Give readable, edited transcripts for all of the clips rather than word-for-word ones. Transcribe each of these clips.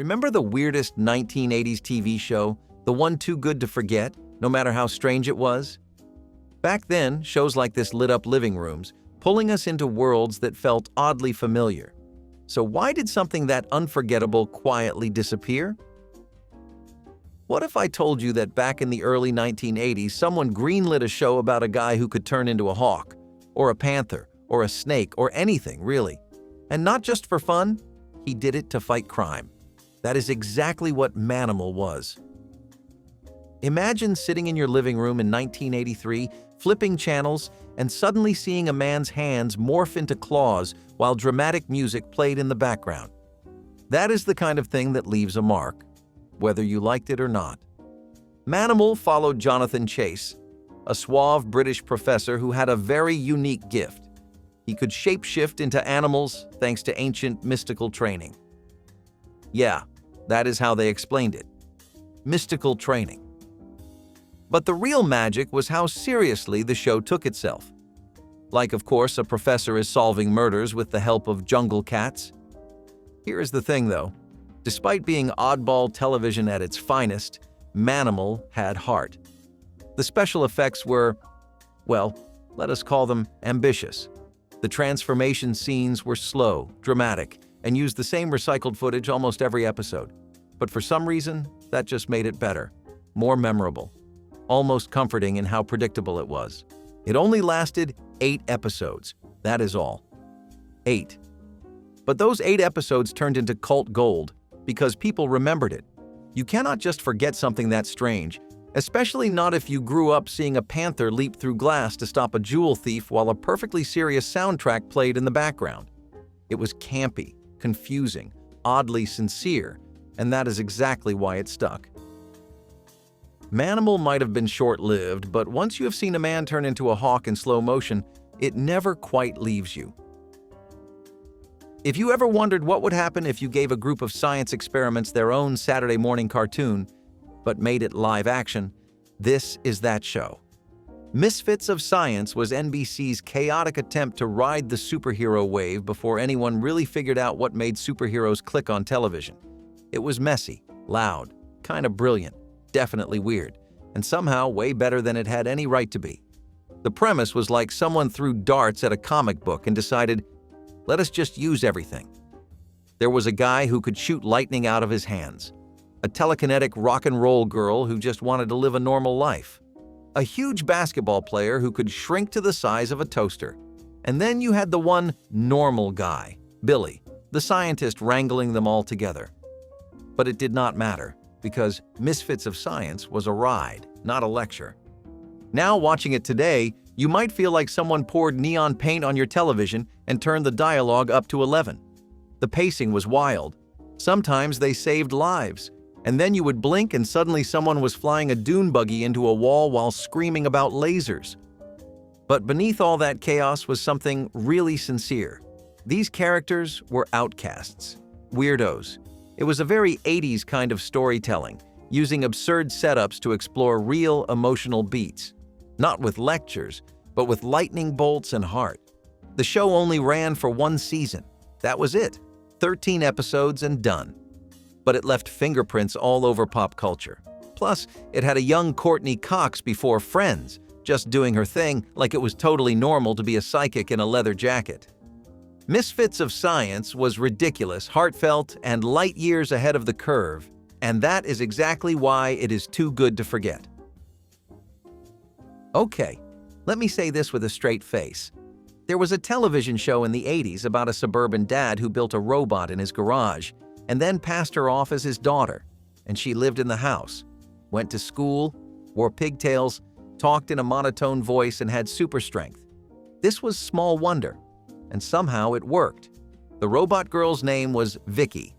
Remember the weirdest 1980s TV show, the one too good to forget, no matter how strange it was? Back then, shows like this lit up living rooms, pulling us into worlds that felt oddly familiar. So why did something that unforgettable quietly disappear? What if I told you that back in the early 1980s, someone greenlit a show about a guy who could turn into a hawk, or a panther, or a snake, or anything, really? And not just for fun, he did it to fight crime. That is exactly what Manimal was. Imagine sitting in your living room in 1983, flipping channels, and suddenly seeing a man's hands morph into claws while dramatic music played in the background. That is the kind of thing that leaves a mark, whether you liked it or not. Manimal followed Jonathan Chase, a suave British professor who had a very unique gift. He could shapeshift into animals thanks to ancient mystical training. Yeah, that is how they explained it. Mystical training. But the real magic was how seriously the show took itself. Like, of course, a professor is solving murders with the help of jungle cats. Here is the thing, though. Despite being oddball television at its finest, Manimal had heart. The special effects were, well, let us call them ambitious. The transformation scenes were slow, dramatic, and used the same recycled footage almost every episode. But for some reason, that just made it better, more memorable, almost comforting in how predictable it was. It only lasted 8 episodes, that is all. 8. But those 8 episodes turned into cult gold because people remembered it. You cannot just forget something that strange, especially not if you grew up seeing a panther leap through glass to stop a jewel thief while a perfectly serious soundtrack played in the background. It was campy, confusing, oddly sincere, and that is exactly why it stuck. Manimal might have been short-lived, but once you have seen a man turn into a hawk in slow motion, it never quite leaves you. If you ever wondered what would happen if you gave a group of science experiments their own Saturday morning cartoon, but made it live action, this is that show. Misfits of Science was NBC's chaotic attempt to ride the superhero wave before anyone really figured out what made superheroes click on television. It was messy, loud, kind of brilliant, definitely weird, and somehow way better than it had any right to be. The premise was like someone threw darts at a comic book and decided, let us just use everything. There was a guy who could shoot lightning out of his hands, a telekinetic rock and roll girl who just wanted to live a normal life, a huge basketball player who could shrink to the size of a toaster, and then you had the one normal guy, Billy, the scientist wrangling them all together. But it did not matter, because Misfits of Science was a ride, not a lecture. Now watching it today, you might feel like someone poured neon paint on your television and turned the dialogue up to 11. The pacing was wild. Sometimes they saved lives, and then you would blink and suddenly someone was flying a dune buggy into a wall while screaming about lasers. But beneath all that chaos was something really sincere. These characters were outcasts, weirdos. It was a very 80s kind of storytelling, using absurd setups to explore real emotional beats. Not with lectures, but with lightning bolts and heart. The show only ran for 1 season. That was it. 13 episodes and done. But it left fingerprints all over pop culture. Plus, it had a young Courtney Cox before Friends, just doing her thing like it was totally normal to be a psychic in a leather jacket. Misfits of Science was ridiculous, heartfelt, and light years ahead of the curve, and that is exactly why it is too good to forget. Okay, let me say this with a straight face. There was a television show in the 80s about a suburban dad who built a robot in his garage and then passed her off as his daughter, and she lived in the house, went to school, wore pigtails, talked in a monotone voice, and had super strength. This was Small Wonder, and somehow it worked. The robot girl's name was Vicky.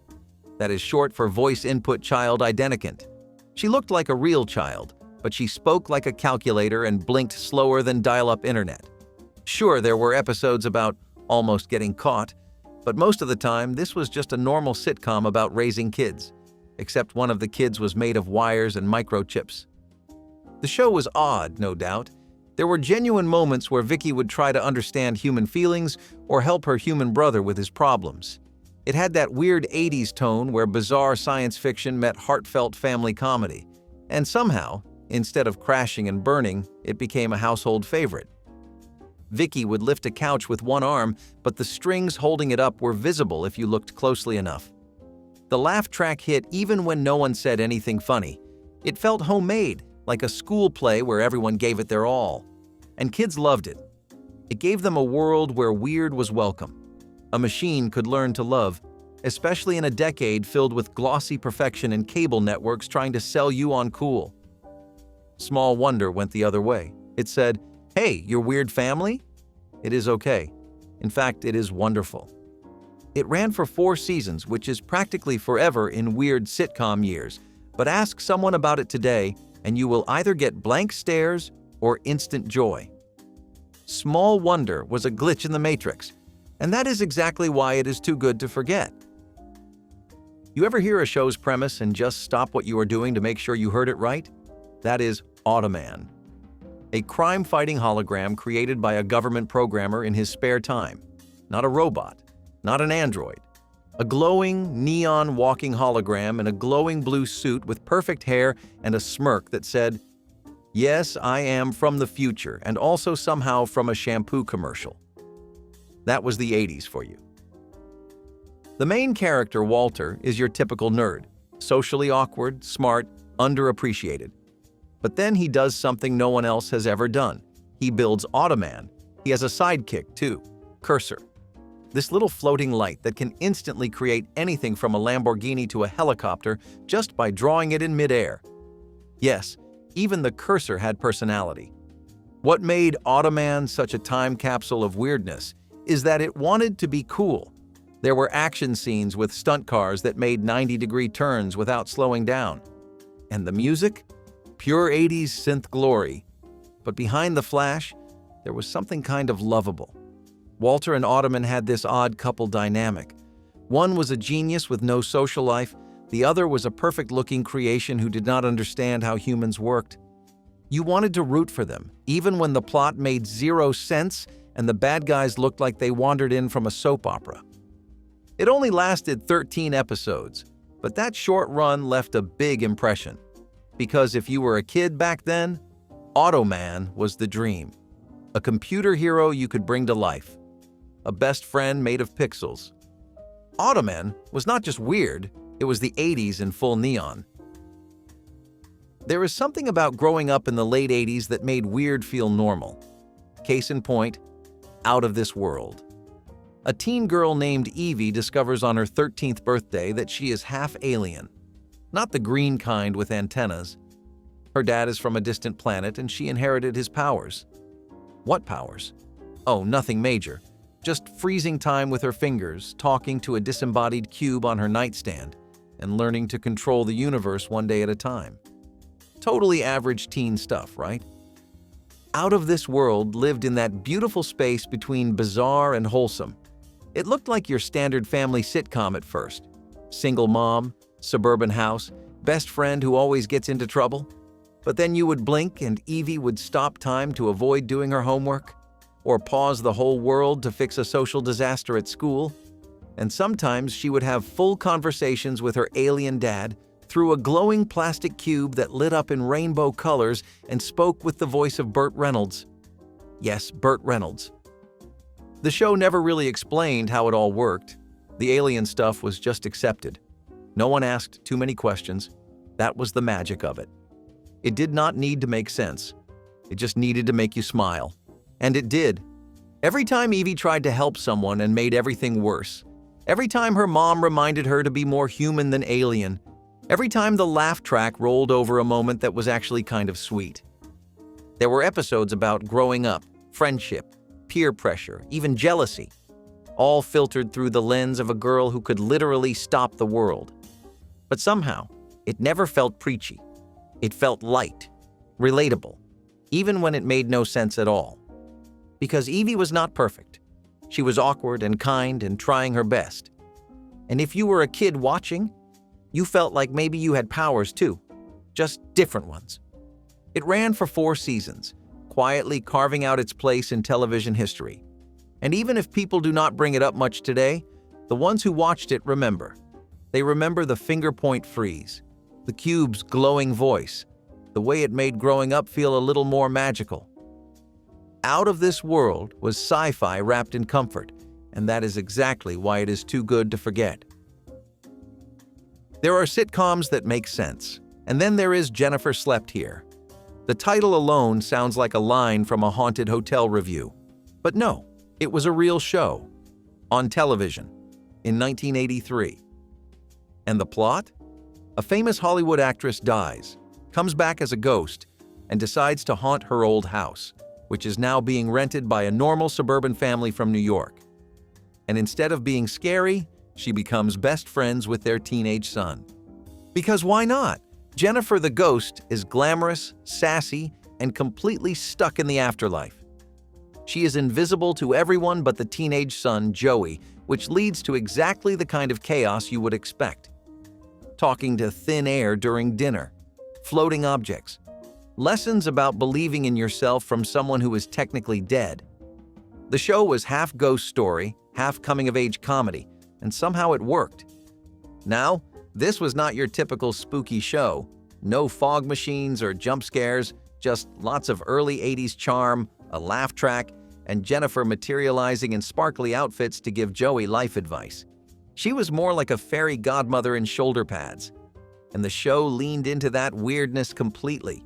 That is short for Voice Input Child Identicant. She looked like a real child, but she spoke like a calculator and blinked slower than dial-up internet. Sure, there were episodes about almost getting caught, but most of the time this was just a normal sitcom about raising kids, except one of the kids was made of wires and microchips. The show was odd, no doubt. There were genuine moments where Vicky would try to understand human feelings or help her human brother with his problems. It had that weird 80s tone where bizarre science fiction met heartfelt family comedy. And somehow, instead of crashing and burning, it became a household favorite. Vicky would lift a couch with one arm, but the strings holding it up were visible if you looked closely enough. The laugh track hit even when no one said anything funny. It felt homemade, like a school play where everyone gave it their all. And kids loved it. It gave them a world where weird was welcome. A machine could learn to love, especially in a decade filled with glossy perfection and cable networks trying to sell you on cool. Small Wonder went the other way. It said, "Hey, your weird family? It is okay. In fact, it is wonderful." It ran for 4 seasons, which is practically forever in weird sitcom years. But ask someone about it today, and you will either get blank stares or instant joy. Small Wonder was a glitch in the Matrix, and that is exactly why it is too good to forget. You ever hear a show's premise and just stop what you are doing to make sure you heard it right? That is Automan, a crime-fighting hologram created by a government programmer in his spare time. Not a robot, not an android. A glowing, neon walking hologram in a glowing blue suit with perfect hair and a smirk that said, "Yes, I am from the future and also somehow from a shampoo commercial." That was the 80s for you. The main character, Walter, is your typical nerd, socially awkward, smart, underappreciated. But then he does something no one else has ever done. He builds Automan. He has a sidekick too, Cursor. This little floating light that can instantly create anything from a Lamborghini to a helicopter just by drawing it in midair. Yes, even the Cursor had personality. What made Automan such a time capsule of weirdness is that it wanted to be cool. There were action scenes with stunt cars that made 90-degree turns without slowing down. And the music? Pure 80s synth glory. But behind the flash, there was something kind of lovable. Walter and Automan had this odd couple dynamic. One was a genius with no social life, the other was a perfect-looking creation who did not understand how humans worked. You wanted to root for them, even when the plot made 0 sense and the bad guys looked like they wandered in from a soap opera. It only lasted 13 episodes, but that short run left a big impression. Because if you were a kid back then, Automan was the dream. A computer hero you could bring to life. A best friend made of pixels. Automan was not just weird, it was the 80s in full neon. There is something about growing up in the late 80s that made weird feel normal. Case in point, Out of This World. A teen girl named Evie discovers on her 13th birthday that she is half alien. Not the green kind with antennas. Her dad is from a distant planet and she inherited his powers. What powers? Oh, nothing major. Just freezing time with her fingers, talking to a disembodied cube on her nightstand, and learning to control the universe one day at a time. Totally average teen stuff, right? Out of This World lived in that beautiful space between bizarre and wholesome. It looked like your standard family sitcom at first. Single mom, suburban house, best friend who always gets into trouble. But then you would blink and Evie would stop time to avoid doing her homework, or pause the whole world to fix a social disaster at school. And sometimes she would have full conversations with her alien dad through a glowing plastic cube that lit up in rainbow colors and spoke with the voice of Burt Reynolds. Yes, Burt Reynolds. The show never really explained how it all worked. The alien stuff was just accepted. No one asked too many questions. That was the magic of it. It did not need to make sense. It just needed to make you smile. And it did. Every time Evie tried to help someone and made everything worse. Every time her mom reminded her to be more human than alien. Every time the laugh track rolled over a moment that was actually kind of sweet. There were episodes about growing up, friendship, peer pressure, even jealousy. All filtered through the lens of a girl who could literally stop the world. But somehow, it never felt preachy. It felt light, relatable, even when it made no sense at all. Because Evie was not perfect. She was awkward and kind and trying her best. And if you were a kid watching, you felt like maybe you had powers too, just different ones. It ran for 4 seasons, quietly carving out its place in television history. And even if people do not bring it up much today, The ones who watched it remember. They remember the finger-point freeze, the cube's glowing voice, the way it made growing up feel a little more magical. Out of this world was sci-fi wrapped in comfort, and that is exactly why it is too good to forget. There are sitcoms that make sense, and then there is Jennifer Slept Here. The title alone sounds like a line from a haunted hotel review. But no, it was a real show, on television, in 1983. And the plot? A famous Hollywood actress dies, comes back as a ghost, and decides to haunt her old house, which is now being rented by a normal suburban family from New York. And instead of being scary, she becomes best friends with their teenage son. Because why not? Jennifer the ghost is glamorous, sassy, and completely stuck in the afterlife. She is invisible to everyone but the teenage son, Joey, which leads to exactly the kind of chaos you would expect. Talking to thin air during dinner, floating objects, lessons about believing in yourself from someone who is technically dead. The show was half ghost story, half coming-of-age comedy, and somehow it worked. Now, this was not your typical spooky show. No fog machines or jump scares, just lots of early 80s charm, a laugh track, and Jennifer materializing in sparkly outfits to give Joey life advice. She was more like a fairy godmother in shoulder pads, and the show leaned into that weirdness completely.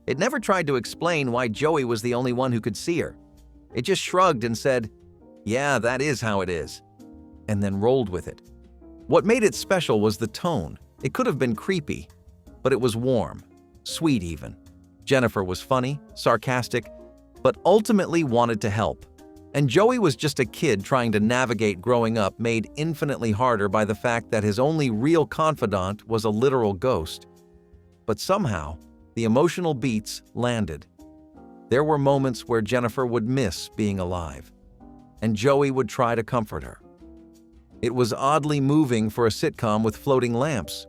It never tried to explain why Joey was the only one who could see her. It just shrugged and said, "Yeah, that is how it is," and then rolled with it. What made it special was the tone. It could have been creepy, but it was warm, sweet even. Jennifer was funny, sarcastic, but ultimately wanted to help. And Joey was just a kid trying to navigate growing up, made infinitely harder by the fact that his only real confidant was a literal ghost. But somehow, the emotional beats landed. There were moments where Jennifer would miss being alive, and Joey would try to comfort her. It was oddly moving for a sitcom with floating lamps.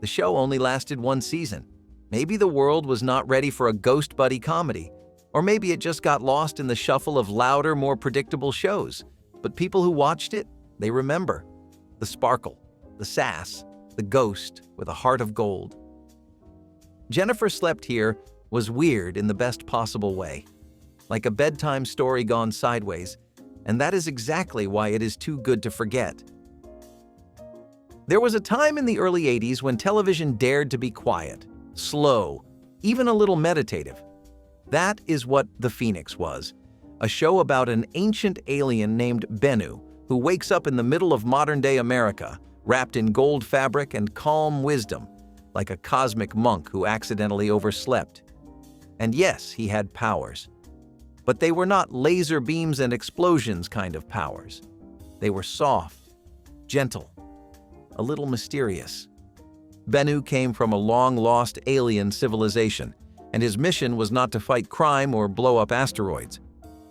The show only lasted one season. Maybe the world was not ready for a ghost buddy comedy, or maybe it just got lost in the shuffle of louder, more predictable shows. But people who watched it, they remember. The sparkle, the sass, the ghost with a heart of gold. Jennifer Slept Here was weird in the best possible way, like a bedtime story gone sideways, and that is exactly why it is too good to forget. There was a time in the early 80s when television dared to be quiet, slow, even a little meditative. That is what The Phoenix was, a show about an ancient alien named Bennu who wakes up in the middle of modern-day America, wrapped in gold fabric and calm wisdom, like a cosmic monk who accidentally overslept. And yes, he had powers. But they were not laser beams and explosions kind of powers. They were soft, gentle, a little mysterious. Bennu came from a long-lost alien civilization, and his mission was not to fight crime or blow up asteroids.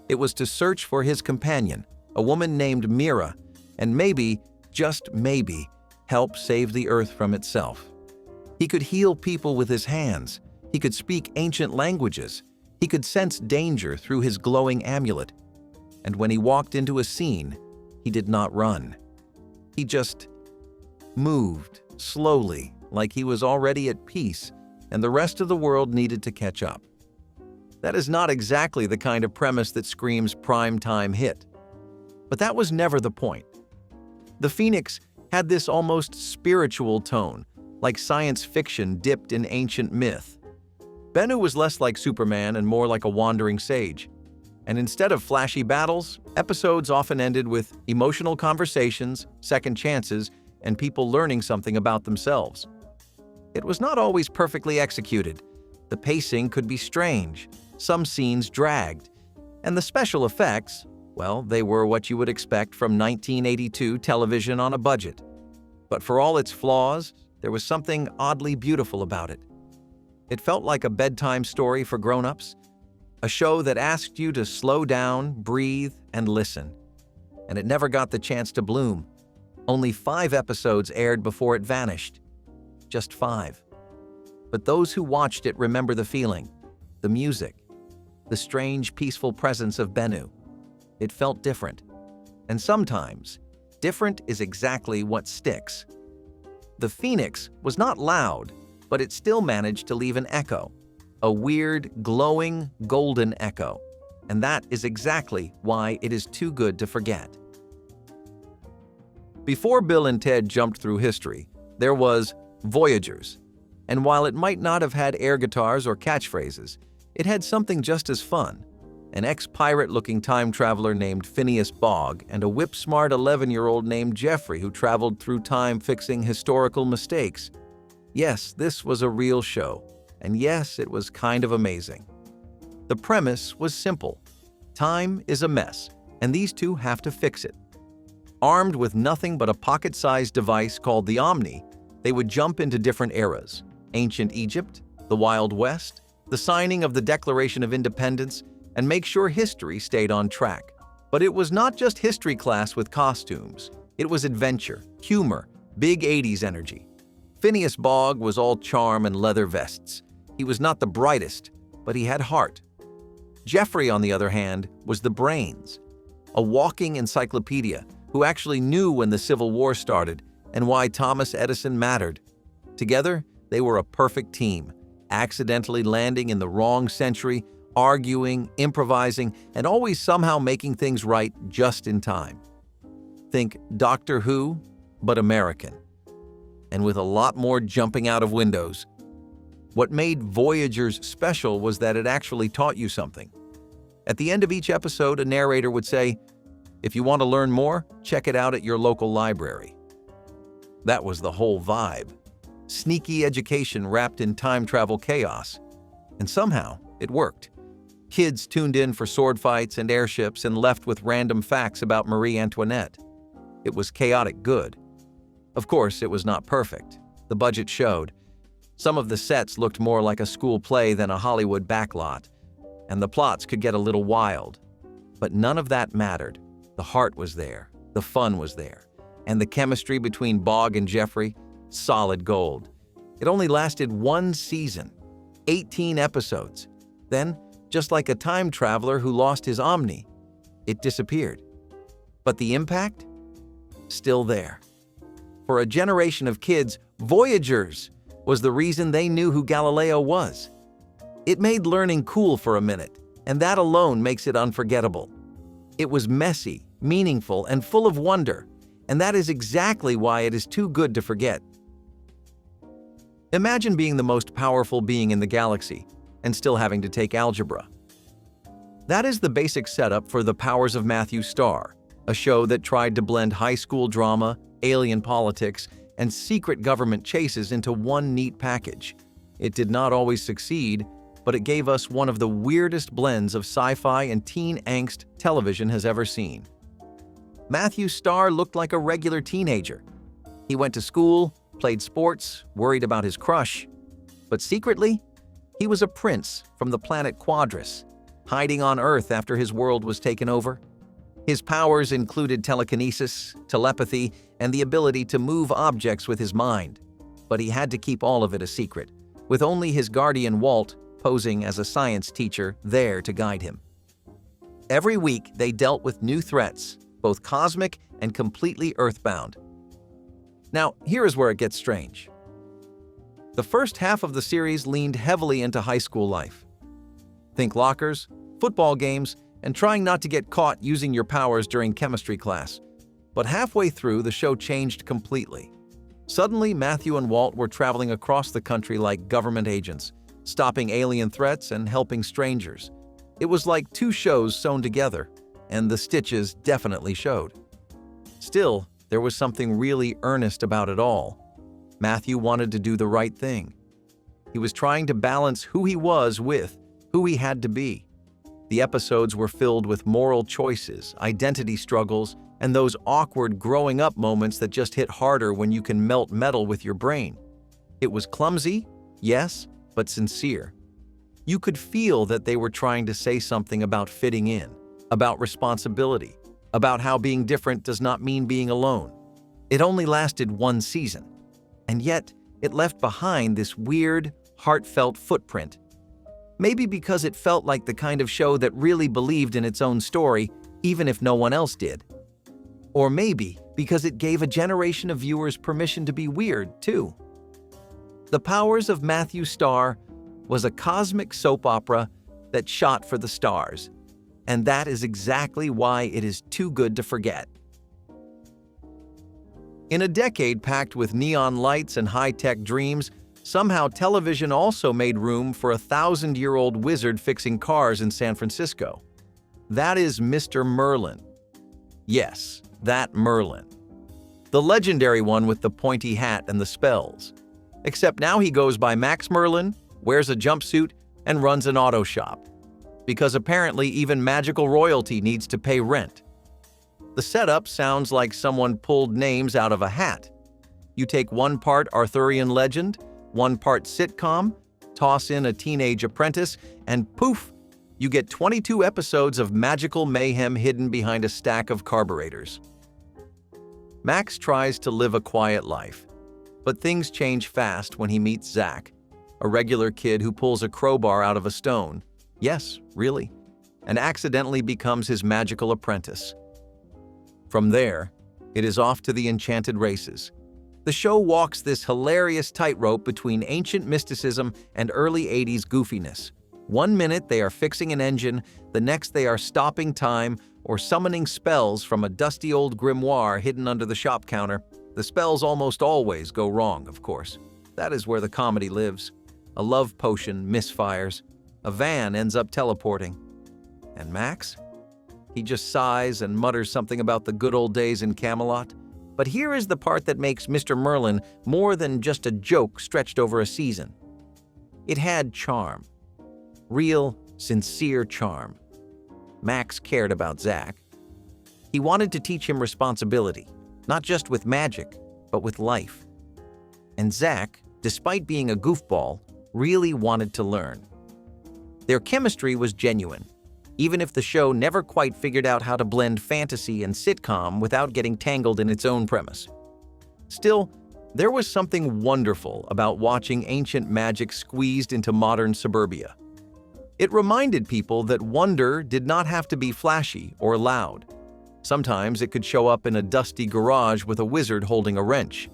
It was to search for his companion, a woman named Mira, and maybe, just maybe, help save the Earth from itself. He could heal people with his hands. He could speak ancient languages. He could sense danger through his glowing amulet. And when he walked into a scene, he did not run. He just moved slowly, like he was already at peace, and the rest of the world needed to catch up. That is not exactly the kind of premise that screams prime-time hit. But that was never the point. The Phoenix had this almost spiritual tone, like science fiction dipped in ancient myth. Bennu was less like Superman and more like a wandering sage. And instead of flashy battles, episodes often ended with emotional conversations, second chances, and people learning something about themselves. It was not always perfectly executed. The pacing could be strange, some scenes dragged, and the special effects, well, they were what you would expect from 1982 television on a budget. But for all its flaws, there was something oddly beautiful about it. It felt like a bedtime story for grown-ups, a show that asked you to slow down, breathe, and listen. And it never got the chance to bloom. Only 5 episodes aired before it vanished. Just 5. But those who watched it remember the feeling, the music, the strange, peaceful presence of Bennu. It felt different. And sometimes, Different is exactly what sticks. The phoenix was not loud, but it still managed to leave an echo. A weird, glowing, golden echo. And that is exactly why it is too good to forget. Before Bill and Ted jumped through history, there was Voyagers. And while it might not have had air guitars or catchphrases, it had something just as fun. An ex-pirate-looking time traveler named Phineas Fogg and a whip-smart 11-year-old named Jeffrey who traveled through time fixing historical mistakes. Yes, this was a real show. And yes, it was kind of amazing. The premise was simple. Time is a mess, and these two have to fix it. Armed with nothing but a pocket-sized device called the Omni, they would jump into different eras. Ancient Egypt, the Wild West, the signing of the Declaration of Independence, and make sure history stayed on track. But it was not just history class with costumes. It was adventure, humor, big 80s energy. Phineas Fogg was all charm and leather vests. He was not the brightest, but he had heart. Jeffrey, on the other hand, was the brains. A walking encyclopedia who actually knew when the Civil War started and why Thomas Edison mattered. Together, they were a perfect team, accidentally landing in the wrong century, arguing, improvising, and always somehow making things right just in time. Think Doctor Who, but American. And with a lot more jumping out of windows. What made Voyagers special was that it actually taught you something. At the end of each episode, a narrator would say, "If you want to learn more, check it out at your local library." That was the whole vibe. Sneaky education wrapped in time travel chaos. And somehow, it worked. Kids tuned in for sword fights and airships and left with random facts about Marie Antoinette. It was chaotic good. Of course, it was not perfect. The budget showed. Some of the sets looked more like a school play than a Hollywood backlot, and the plots could get a little wild. But none of that mattered. The heart was there, the fun was there, and the chemistry between Fogg and Jeffrey, solid gold. It only lasted one season, 18 episodes. Then, just like a time traveler who lost his Omni, it disappeared. But the impact? Still there. For a generation of kids, Voyagers was the reason they knew who Galileo was. It made learning cool for a minute, and that alone makes it unforgettable. It was messy, meaningful, and full of wonder, and that is exactly why it is too good to forget. Imagine being the most powerful being in the galaxy and still having to take algebra. That is the basic setup for The Powers of Matthew Starr, a show that tried to blend high school drama, alien politics, and secret government chases into one neat package. It did not always succeed, but it gave us one of the weirdest blends of sci-fi and teen angst television has ever seen. Matthew Starr looked like a regular teenager. He went to school, played sports, worried about his crush. But secretly, he was a prince from the planet Quadris, hiding on Earth after his world was taken over. His powers included telekinesis, telepathy, and the ability to move objects with his mind. But he had to keep all of it a secret, with only his guardian Walt posing as a science teacher there to guide him. Every week, they dealt with new threats, both cosmic and completely earthbound. Now, here is where it gets strange. The first half of the series leaned heavily into high school life. Think lockers, football games, and trying not to get caught using your powers during chemistry class. But halfway through, the show changed completely. Suddenly, Matthew and Walt were traveling across the country like government agents, stopping alien threats and helping strangers. It was like two shows sewn together, and the stitches definitely showed. Still, there was something really earnest about it all. Matthew wanted to do the right thing. He was trying to balance who he was with who he had to be. The episodes were filled with moral choices, identity struggles, and those awkward growing up moments that just hit harder when you can melt metal with your brain. It was clumsy, yes, but sincere. You could feel that they were trying to say something about fitting in, about responsibility, about how being different does not mean being alone. It only lasted one season, and yet it left behind this weird, heartfelt footprint. Maybe because it felt like the kind of show that really believed in its own story, even if no one else did. Or maybe because it gave a generation of viewers permission to be weird, too. The Powers of Matthew Starr was a cosmic soap opera that shot for the stars, and that is exactly why it is too good to forget. In a decade packed with neon lights and high-tech dreams, somehow television also made room for a 1,000-year-old wizard fixing cars in San Francisco. That is Mr. Merlin. Yes, that Merlin. The legendary one with the pointy hat and the spells. Except now he goes by Max Merlin, wears a jumpsuit, and runs an auto shop. Because apparently even magical royalty needs to pay rent. The setup sounds like someone pulled names out of a hat. You take one part Arthurian legend, one part sitcom, toss in a teenage apprentice, and poof, you get 22 episodes of magical mayhem hidden behind a stack of carburetors. Max tries to live a quiet life, but things change fast when he meets Zach, a regular kid who pulls a crowbar out of a stone. Yes, really, and accidentally becomes his magical apprentice. From there, it is off to the enchanted races. The show walks this hilarious tightrope between ancient mysticism and early 80s goofiness. One minute they are fixing an engine, the next they are stopping time or summoning spells from a dusty old grimoire hidden under the shop counter. The spells almost always go wrong, of course. That is where the comedy lives. A love potion misfires. A van ends up teleporting. And Max? He just sighs and mutters something about the good old days in Camelot. But here is the part that makes Mr. Merlin more than just a joke stretched over a season. It had charm. Real, sincere charm. Max cared about Zach. He wanted to teach him responsibility, not just with magic, but with life. And Zach, despite being a goofball, really wanted to learn. Their chemistry was genuine, even if the show never quite figured out how to blend fantasy and sitcom without getting tangled in its own premise. Still, there was something wonderful about watching ancient magic squeezed into modern suburbia. It reminded people that wonder did not have to be flashy or loud. Sometimes it could show up in a dusty garage with a wizard holding a wrench.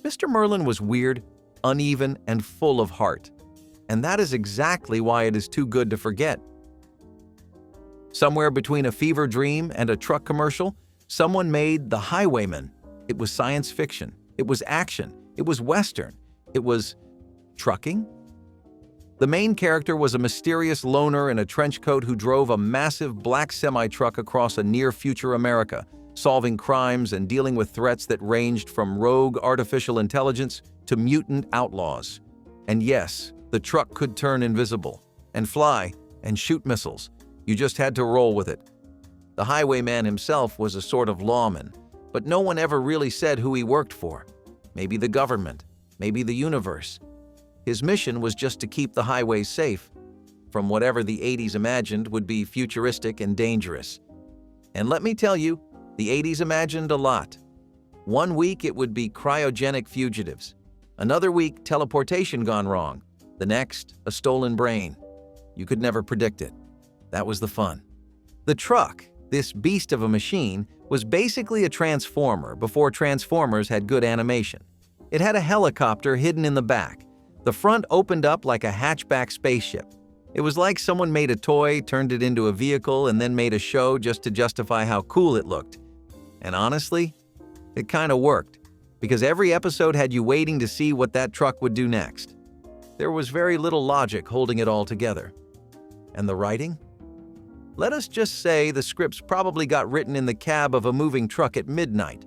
Mr. Merlin was weird, uneven, and full of heart. And that is exactly why it is too good to forget. Somewhere between a fever dream and a truck commercial, someone made The Highwayman. It was science fiction. It was action. It was Western. It was trucking? The main character was a mysterious loner in a trench coat who drove a massive black semi-truck across a near-future America, solving crimes and dealing with threats that ranged from rogue artificial intelligence to mutant outlaws. And yes, the truck could turn invisible, and fly, and shoot missiles. You just had to roll with it. The Highwayman himself was a sort of lawman, but no one ever really said who he worked for. Maybe the government, maybe the universe. His mission was just to keep the highways safe from whatever the 80s imagined would be futuristic and dangerous. And let me tell you, the 80s imagined a lot. One week it would be cryogenic fugitives. Another week, teleportation gone wrong. The next, a stolen brain. You could never predict it. That was the fun. The truck, this beast of a machine, was basically a transformer before Transformers had good animation. It had a helicopter hidden in the back. The front opened up like a hatchback spaceship. It was like someone made a toy, turned it into a vehicle, and then made a show just to justify how cool it looked. And honestly, it kind of worked, because every episode had you waiting to see what that truck would do next. There was very little logic holding it all together. And the writing? Let us just say the scripts probably got written in the cab of a moving truck at midnight.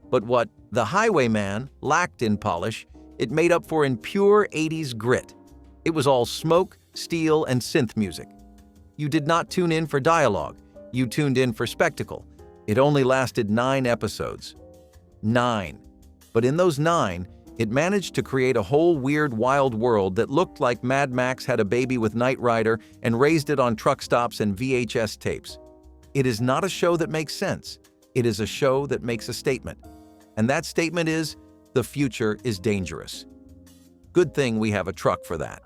But what The Highwayman lacked in polish, it made up for in pure 80s grit. It was all smoke, steel, and synth music. You did not tune in for dialogue. You tuned in for spectacle. It only lasted 9 episodes. 9. But in those 9, it managed to create a whole weird, wild world that looked like Mad Max had a baby with Knight Rider and raised it on truck stops and VHS tapes. It is not a show that makes sense. It is a show that makes a statement. And that statement is, the future is dangerous. Good thing we have a truck for that.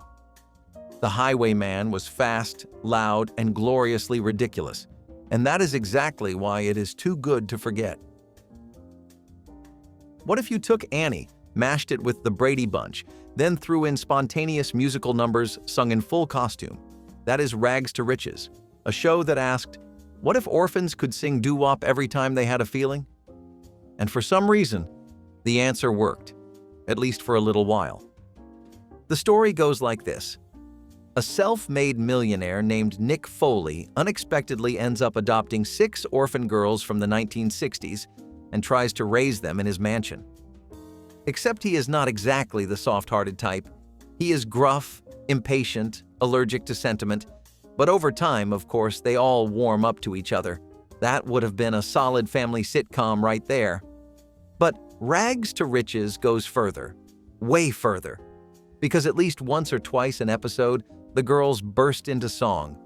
The Highwayman was fast, loud, and gloriously ridiculous. And that is exactly why it is too good to forget. What if you took Annie, mashed it with the Brady Bunch, then threw in spontaneous musical numbers sung in full costume? That is Rags to Riches, a show that asked, what if orphans could sing doo-wop every time they had a feeling? And for some reason, the answer worked, at least for a little while. The story goes like this. A self-made millionaire named Nick Foley unexpectedly ends up adopting 6 orphan girls from the 1960s and tries to raise them in his mansion. Except he is not exactly the soft-hearted type. He is gruff, impatient, allergic to sentiment, but over time, of course, they all warm up to each other. That would have been a solid family sitcom right there. But Rags to Riches goes further, way further, because at least once or twice an episode, the girls burst into song.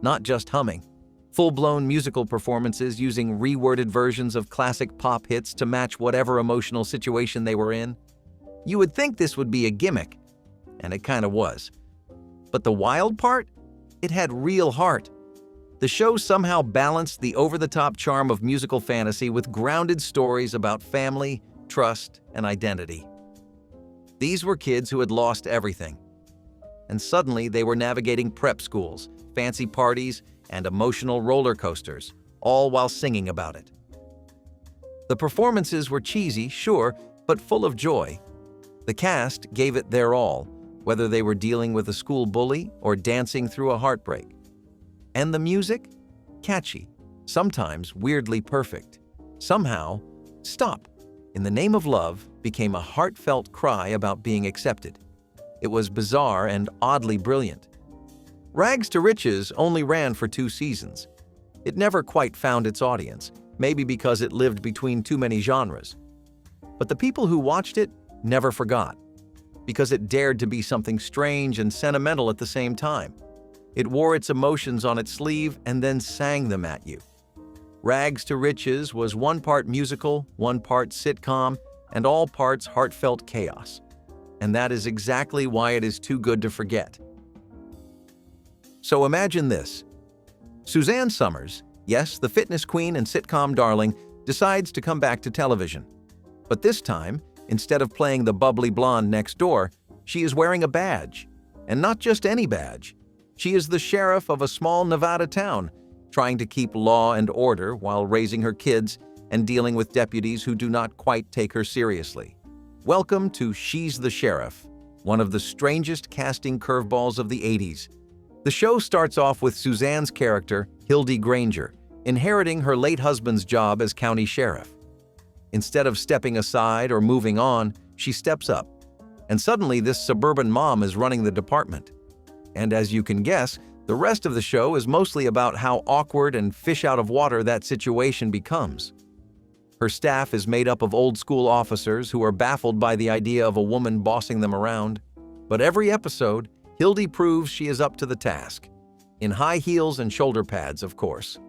Not just humming. Full-blown musical performances using reworded versions of classic pop hits to match whatever emotional situation they were in. You would think this would be a gimmick, and it kind of was. But the wild part? It had real heart. The show somehow balanced the over-the-top charm of musical fantasy with grounded stories about family, trust, and identity. These were kids who had lost everything. And suddenly they were navigating prep schools, fancy parties, and emotional roller coasters, all while singing about it. The performances were cheesy, sure, but full of joy. The cast gave it their all, whether they were dealing with a school bully or dancing through a heartbreak. And the music? Catchy, sometimes weirdly perfect. Somehow, Stop, in the Name of Love became a heartfelt cry about being accepted. It was bizarre and oddly brilliant. Rags to Riches only ran for 2 seasons. It never quite found its audience, maybe because it lived between too many genres. But the people who watched it never forgot, because it dared to be something strange and sentimental at the same time. It wore its emotions on its sleeve and then sang them at you. Rags to Riches was 1 part musical, 1 part sitcom, and all parts heartfelt chaos. And that is exactly why it is too good to forget. So imagine this. Suzanne Somers, yes, the fitness queen and sitcom darling, decides to come back to television. But this time, instead of playing the bubbly blonde next door, she is wearing a badge. And not just any badge. She is the sheriff of a small Nevada town, trying to keep law and order while raising her kids and dealing with deputies who do not quite take her seriously. Welcome to She's the Sheriff, one of the strangest casting curveballs of the 80s. The show starts off with Suzanne's character, Hildy Granger, inheriting her late husband's job as county sheriff. Instead of stepping aside or moving on, she steps up. And suddenly this suburban mom is running the department. And as you can guess, the rest of the show is mostly about how awkward and fish out of water that situation becomes. Her staff is made up of old-school officers who are baffled by the idea of a woman bossing them around. But every episode, Hildy proves she is up to the task. In high heels and shoulder pads, of course.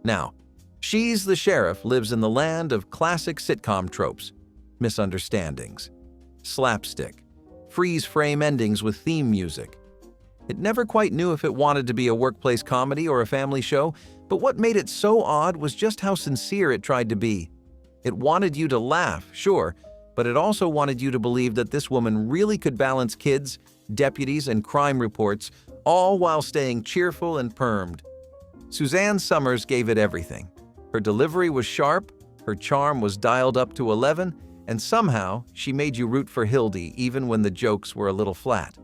Now, She's the Sheriff lives in the land of classic sitcom tropes, misunderstandings, slapstick, freeze-frame endings with theme music. It never quite knew if it wanted to be a workplace comedy or a family show, but what made it so odd was just how sincere it tried to be. It wanted you to laugh, sure, but it also wanted you to believe that this woman really could balance kids, deputies, and crime reports, all while staying cheerful and permed. Suzanne Somers gave it everything. Her delivery was sharp, her charm was dialed up to 11, and somehow she made you root for Hildy even when the jokes were a little flat.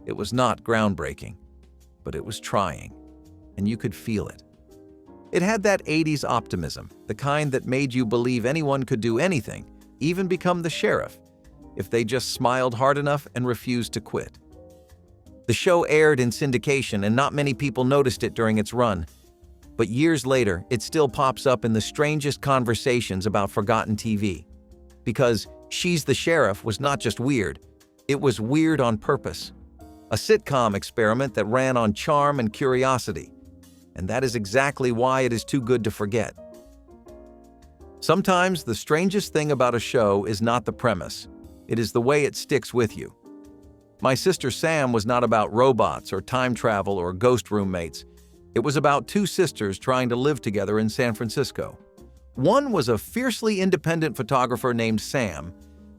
It was not groundbreaking, but it was trying, and you could feel it. It had that 80s optimism, the kind that made you believe anyone could do anything, even become the sheriff, if they just smiled hard enough and refused to quit. The show aired in syndication and not many people noticed it during its run. But years later, it still pops up in the strangest conversations about forgotten TV. Because She's the Sheriff was not just weird, it was weird on purpose. A sitcom experiment that ran on charm and curiosity. And that is exactly why it is too good to forget. Sometimes the strangest thing about a show is not the premise. It is the way it sticks with you. My Sister Sam was not about robots or time travel or ghost roommates. It was about two sisters trying to live together in San Francisco. One was a fiercely independent photographer named Sam,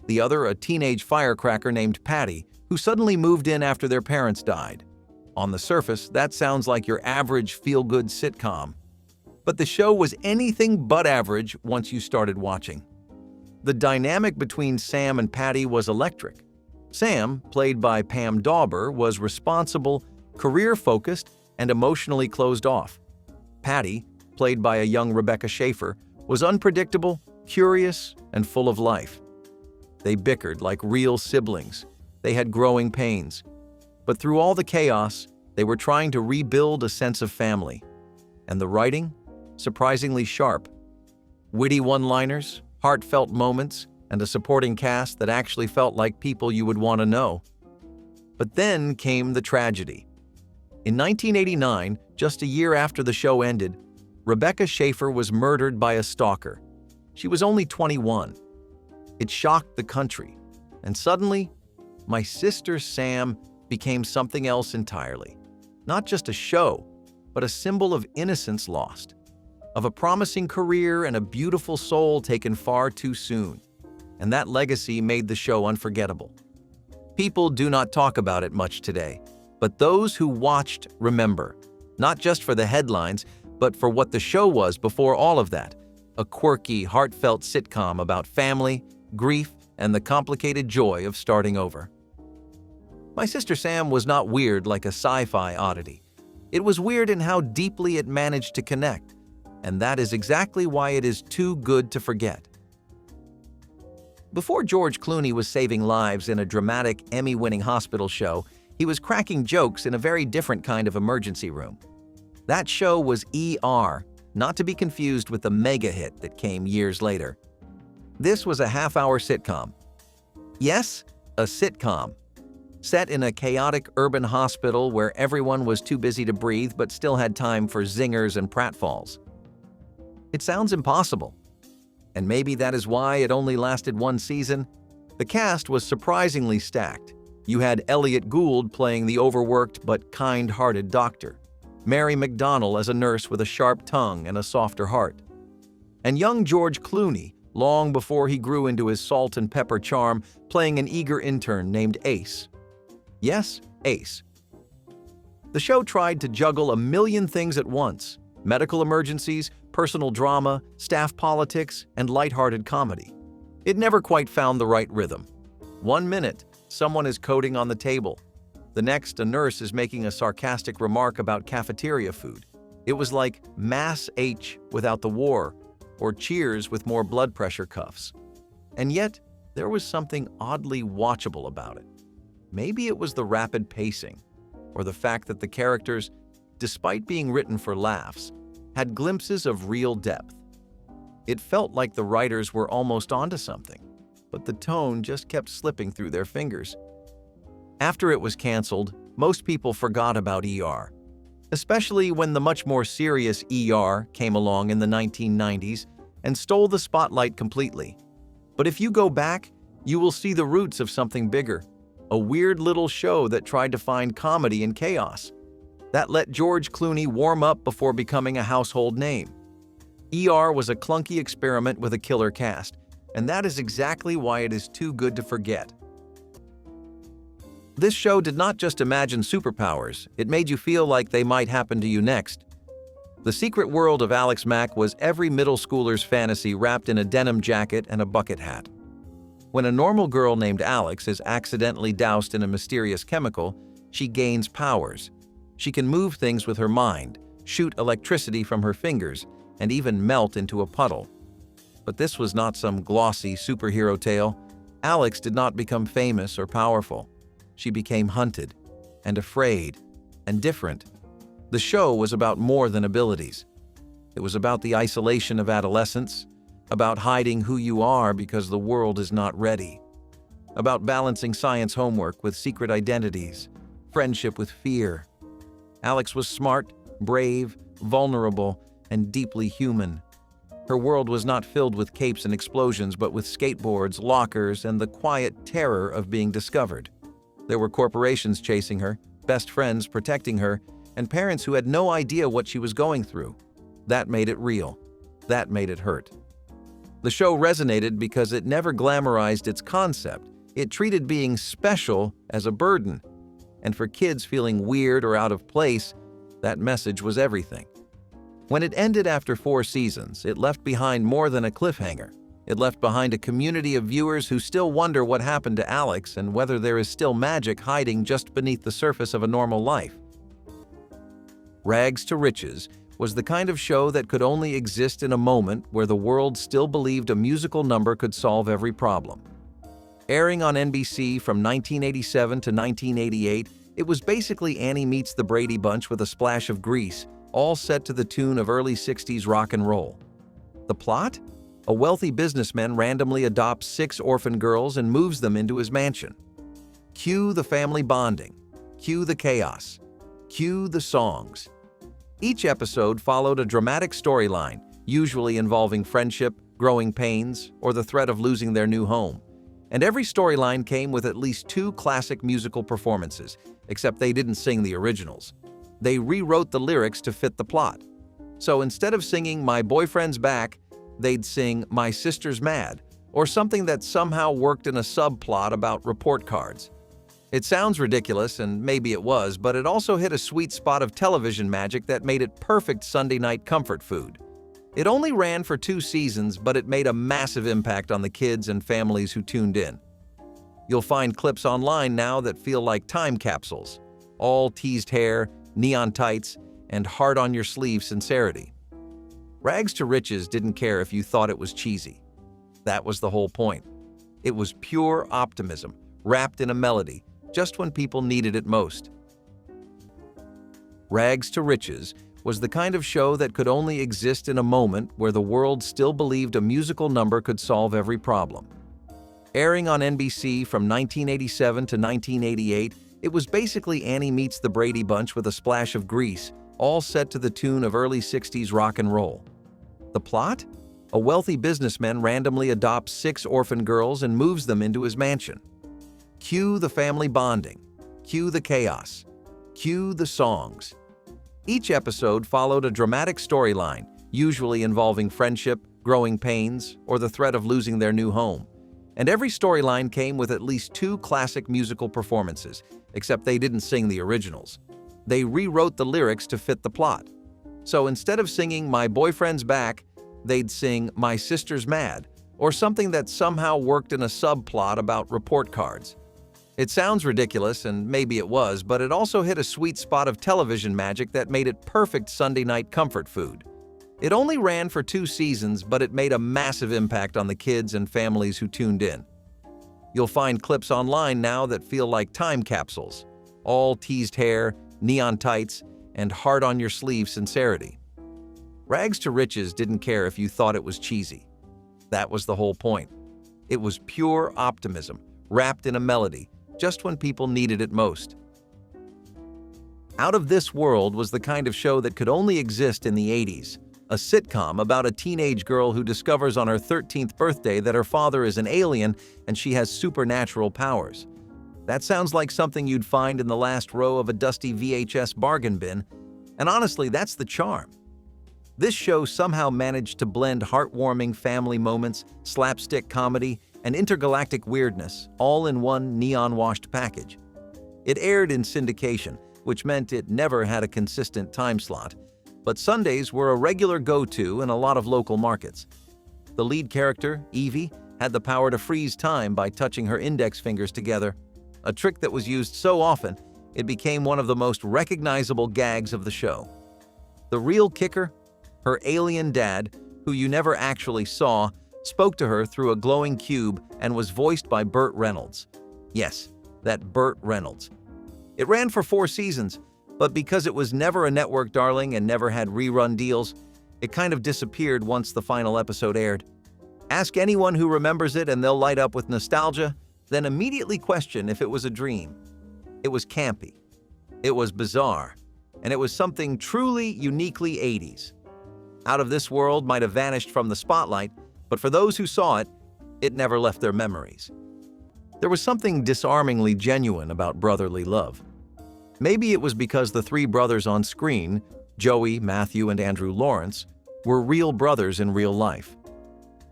the other a teenage firecracker named Patty, who suddenly moved in after their parents died. On the surface, that sounds like your average feel-good sitcom. But the show was anything but average once you started watching. The dynamic between Sam and Patty was electric. Sam, played by Pam Dauber, was responsible, career-focused, and emotionally closed off. Patty, played by a young Rebecca Schaefer, was unpredictable, curious, and full of life. They bickered like real siblings. They had growing pains. But through all the chaos, they were trying to rebuild a sense of family. And the writing? Surprisingly sharp. Witty one-liners, heartfelt moments, and a supporting cast that actually felt like people you would want to know. But then came the tragedy. In 1989, just a year after the show ended, Rebecca Schaefer was murdered by a stalker. She was only 21. It shocked the country, and suddenly, My Sister Sam became something else entirely. Not just a show, but a symbol of innocence lost, of a promising career and a beautiful soul taken far too soon. And that legacy made the show unforgettable. People do not talk about it much today, but those who watched remember, not just for the headlines, but for what the show was before all of that, a quirky, heartfelt sitcom about family, grief, and the complicated joy of starting over. My Sister Sam was not weird like a sci-fi oddity. It was weird in how deeply it managed to connect, and that is exactly why it is too good to forget. Before George Clooney was saving lives in a dramatic Emmy-winning hospital show, he was cracking jokes in a very different kind of emergency room. That show was ER, not to be confused with the mega hit that came years later. This was a half-hour sitcom. Yes, a sitcom. Set in a chaotic urban hospital where everyone was too busy to breathe but still had time for zingers and pratfalls. It sounds impossible. And maybe that is why it only lasted one season. The cast was surprisingly stacked. You had Elliot Gould playing the overworked but kind-hearted doctor, Mary McDonnell as a nurse with a sharp tongue and a softer heart, and young George Clooney, long before he grew into his salt and pepper charm, playing an eager intern named Ace. Yes, Ace. The show tried to juggle a million things at once: medical emergencies, personal drama, staff politics, and lighthearted comedy. It never quite found the right rhythm. 1 minute, someone is coding on the table. The next, a nurse is making a sarcastic remark about cafeteria food. It was like Mass H without the war, or Cheers with more blood pressure cuffs. And yet, there was something oddly watchable about it. Maybe it was the rapid pacing, or the fact that the characters, despite being written for laughs, had glimpses of real depth. It felt like the writers were almost onto something, but the tone just kept slipping through their fingers. After it was canceled, most people forgot about ER, especially when the much more serious ER came along in the 1990s and stole the spotlight completely. But if you go back, you will see the roots of something bigger, a weird little show that tried to find comedy in chaos, that let George Clooney warm up before becoming a household name. ER was a clunky experiment with a killer cast, and that is exactly why it is too good to forget. This show did not just imagine superpowers, it made you feel like they might happen to you next. The secret world of Alex Mack was every middle schooler's fantasy wrapped in a denim jacket and a bucket hat. When a normal girl named Alex is accidentally doused in a mysterious chemical, she gains powers. She can move things with her mind, shoot electricity from her fingers, and even melt into a puddle. But this was not some glossy superhero tale. Alex did not become famous or powerful. She became hunted, and afraid, and different. The show was about more than abilities. It was about the isolation of adolescence, about hiding who you are because the world is not ready, about balancing science homework with secret identities, friendship with fear. Alex was smart, brave, vulnerable, and deeply human. Her world was not filled with capes and explosions, but with skateboards, lockers, and the quiet terror of being discovered. There were corporations chasing her, best friends protecting her, and parents who had no idea what she was going through. That made it real. That made it hurt. The show resonated because it never glamorized its concept. It treated being special as a burden. And for kids feeling weird or out of place, that message was everything. When it ended after 4 seasons, it left behind more than a cliffhanger. It left behind a community of viewers who still wonder what happened to Alex and whether there is still magic hiding just beneath the surface of a normal life. Rags to Riches was the kind of show that could only exist in a moment where the world still believed a musical number could solve every problem. Airing on NBC from 1987 to 1988, it was basically Annie Meets the Brady Bunch with a splash of grease, all set to the tune of early 60s rock and roll. The plot? A wealthy businessman randomly adopts 6 orphan girls and moves them into his mansion. Cue the family bonding. Cue the chaos. Cue the songs. Each episode followed a dramatic storyline, usually involving friendship, growing pains, or the threat of losing their new home. And every storyline came with at least 2 classic musical performances, except they didn't sing the originals. They rewrote the lyrics to fit the plot. So instead of singing "My Boyfriend's Back," they'd sing "My Sister's Mad," or something that somehow worked in a subplot about report cards. It sounds ridiculous, and maybe it was, but it also hit a sweet spot of television magic that made it perfect Sunday night comfort food. It only ran for 2 seasons, but it made a massive impact on the kids and families who tuned in. You'll find clips online now that feel like time capsules. All teased hair, neon tights, and hard-on-your-sleeve sincerity. Rags to Riches didn't care if you thought it was cheesy. That was the whole point. It was pure optimism, wrapped in a melody, just when people needed it most. Rags to Riches was the kind of show that could only exist in a moment where the world still believed a musical number could solve every problem. Airing on NBC from 1987 to 1988, it was basically Annie Meets the Brady Bunch with a splash of grease, all set to the tune of early 60s rock and roll. The plot? A wealthy businessman randomly adopts 6 orphan girls and moves them into his mansion. Cue the family bonding. Cue the chaos. Cue the songs. Each episode followed a dramatic storyline, usually involving friendship, growing pains, or the threat of losing their new home. And every storyline came with at least 2 classic musical performances, except they didn't sing the originals. They rewrote the lyrics to fit the plot. So instead of singing "My Boyfriend's Back," they'd sing "My Sister's Mad," or something that somehow worked in a subplot about report cards. It sounds ridiculous, and maybe it was, but it also hit a sweet spot of television magic that made it perfect Sunday night comfort food. It only ran for 2 seasons, but it made a massive impact on the kids and families who tuned in. You'll find clips online now that feel like time capsules. All teased hair, neon tights, and hard-on-your-sleeve sincerity. Rags to Riches didn't care if you thought it was cheesy. That was the whole point. It was pure optimism, wrapped in a melody, just when people needed it most. Out of This World was the kind of show that could only exist in the 80s. A sitcom about a teenage girl who discovers on her 13th birthday that her father is an alien and she has supernatural powers. That sounds like something you'd find in the last row of a dusty VHS bargain bin, and honestly, that's the charm. This show somehow managed to blend heartwarming family moments, slapstick comedy, and intergalactic weirdness, all in one neon-washed package. It aired in syndication, which meant it never had a consistent time slot, but Sundays were a regular go-to in a lot of local markets. The lead character, Evie, had the power to freeze time by touching her index fingers together, a trick that was used so often it became one of the most recognizable gags of the show. The real kicker? Her alien dad, who you never actually saw, spoke to her through a glowing cube and was voiced by Burt Reynolds. Yes, that Burt Reynolds. It ran for 4 seasons, but because it was never a network darling and never had rerun deals, it kind of disappeared once the final episode aired. Ask anyone who remembers it and they'll light up with nostalgia, then immediately question if it was a dream. It was campy. It was bizarre. And it was something truly, uniquely 80s. Out of This World might have vanished from the spotlight, but for those who saw it, it never left their memories. There was something disarmingly genuine about brotherly love. Maybe it was because the three brothers on screen, Joey, Matthew, and Andrew Lawrence, were real brothers in real life.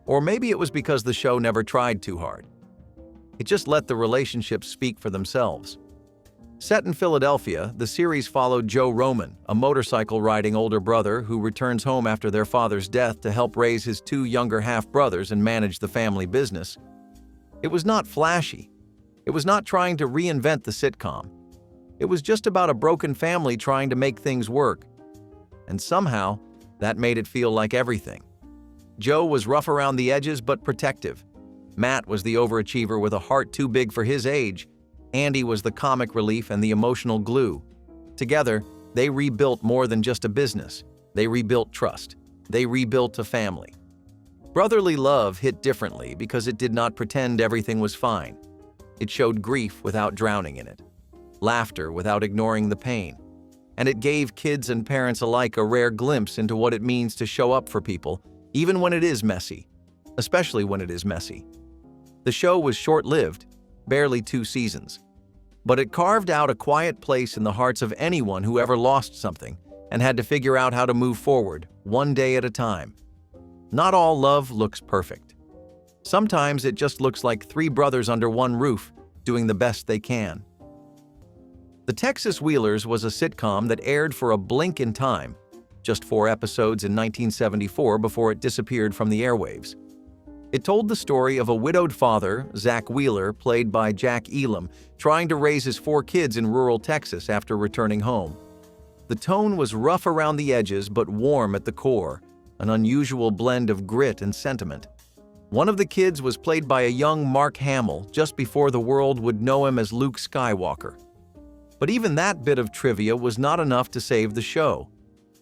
Or maybe it was because the show never tried too hard. It just let the relationships speak for themselves. Set in Philadelphia, the series followed Joe Roman, a motorcycle-riding older brother who returns home after their father's death to help raise his two younger half-brothers and manage the family business. It was not flashy. It was not trying to reinvent the sitcom. It was just about a broken family trying to make things work. And somehow, that made it feel like everything. Joe was rough around the edges but protective. Matt was the overachiever with a heart too big for his age. Andy was the comic relief and the emotional glue. Together, they rebuilt more than just a business. They rebuilt trust. They rebuilt a family. Brotherly love hit differently because it did not pretend everything was fine. It showed grief without drowning in it, laughter without ignoring the pain, and it gave kids and parents alike a rare glimpse into what it means to show up for people, even when it is messy, especially when it is messy. The show was short-lived, barely 2 seasons, but it carved out a quiet place in the hearts of anyone who ever lost something and had to figure out how to move forward, one day at a time. Not all love looks perfect. Sometimes it just looks like 3 brothers under one roof, doing the best they can. The Texas Wheelers was a sitcom that aired for a blink in time, just 4 episodes in 1974 before it disappeared from the airwaves. It told the story of a widowed father, Zach Wheeler, played by Jack Elam, trying to raise his 4 kids in rural Texas after returning home. The tone was rough around the edges but warm at the core, an unusual blend of grit and sentiment. One of the kids was played by a young Mark Hamill just before the world would know him as Luke Skywalker. But even that bit of trivia was not enough to save the show.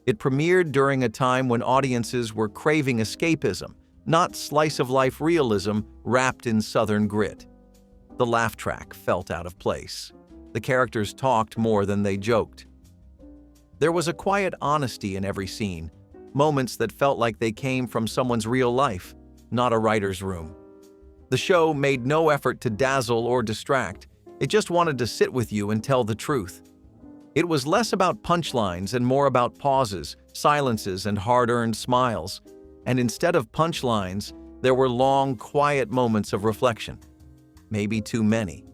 It premiered during a time when audiences were craving escapism, not slice-of-life realism wrapped in Southern grit. The laugh track felt out of place. The characters talked more than they joked. There was a quiet honesty in every scene, moments that felt like they came from someone's real life, not a writer's room. The show made no effort to dazzle or distract. It just wanted to sit with you and tell the truth. It was less about punchlines and more about pauses, silences, and hard-earned smiles. And instead of punchlines, there were long, quiet moments of reflection. Maybe too many.